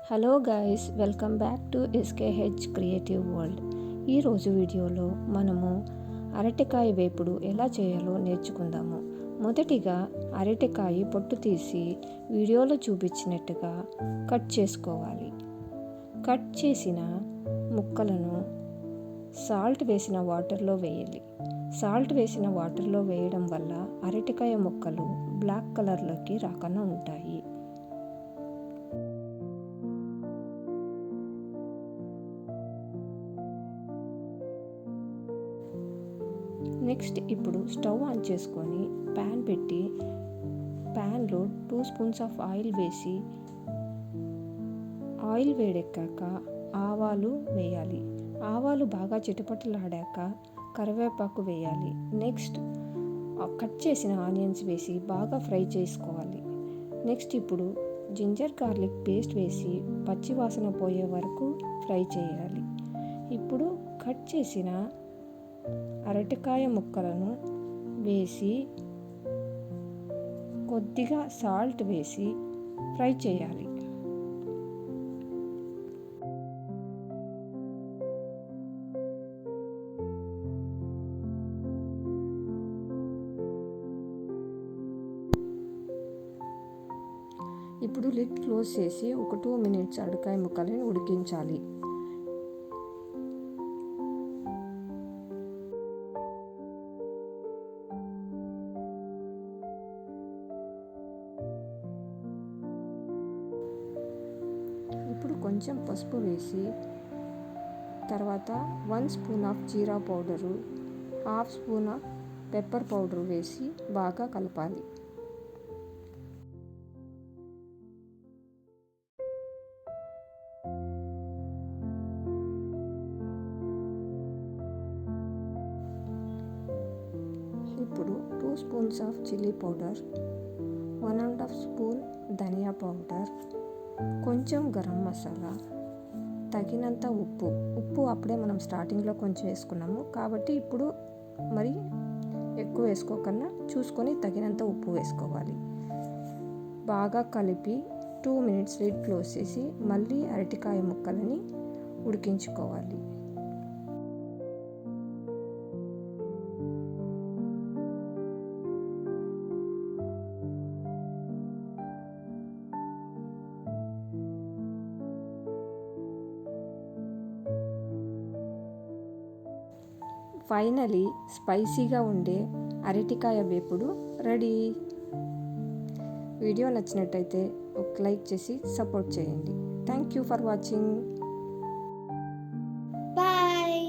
Hello guys, welcome back to SKH creative world. ఈరోజు వీడియోలో మనము అరటికాయ వేపుడు ఎలా చేయాలో నేర్చుకుందాము. మొదటిగా అరటికాయ పొట్టు తీసి వీడియోలో చూపించినట్టుగా కట్ చేసుకోవాలి. కట్ చేసిన ముక్కలను సాల్ట్ వేసిన వాటర్లో వేయాలి. సాల్ట్ వేసిన వాటర్లో వేయడం వల్ల అరటికాయ ముక్కలు బ్లాక్ కలర్లోకి రాకుండా ఉంటాయి. నెక్స్ట్ ఇప్పుడు స్టవ్ ఆన్ చేసుకొని ప్యాన్ పెట్టి ప్యాన్లో 2 స్పూన్స్ ఆఫ్ ఆయిల్ వేసి ఆయిల్ వేడెక్కాక ఆవాలు వేయాలి. ఆవాలు బాగా చిటపటలాడాక కరివేపాకు వేయాలి. నెక్స్ట్ కట్ చేసిన ఆనియన్స్ వేసి బాగా ఫ్రై చేసుకోవాలి. నెక్స్ట్ ఇప్పుడు జింజర్ గార్లిక్ పేస్ట్ వేసి పచ్చి వాసన పోయే వరకు ఫ్రై చేయాలి. ఇప్పుడు కట్ చేసిన అరటికాయ ముక్కలను వేసి కొద్దిగా సాల్ట్ వేసి ఫ్రై చేయాలి. ఇప్పుడు లిడ్ క్లోజ్ చేసి ఒక 2 మినిట్స్ అరటికాయ ముక్కలను ఉడికించాలి. ఇప్పుడు కొంచెం పసుపు వేసి తర్వాత 1 spoon of jeera powder, 1/2 spoon of pepper powder వేసి బాగా కలపాలి. ఇప్పుడు 2 spoons of chilli powder, 1.5 spoon dhania powder, కొంచెం గరం మసాలా, తగినంత ఉప్పు అప్పుడే మనం స్టార్టింగ్లో కొంచెం వేసుకున్నాము కాబట్టి ఇప్పుడు మరి ఎక్కువ వేసుకోకన్నా చూసుకొని తగినంత ఉప్పు వేసుకోవాలి. బాగా కలిపి 2 మినిట్స్ లిడ్ క్లోజ్ చేసి మళ్ళీ అరటికాయ ముక్కలని ఉడికించుకోవాలి. ఫైనలీ స్పైసీగా ఉండే అరటికాయ వేపుడు రెడీ. వీడియో నచ్చినట్టయితే ఒక లైక్ చేసి సపోర్ట్ చేయండి. Thank you for watching. Bye.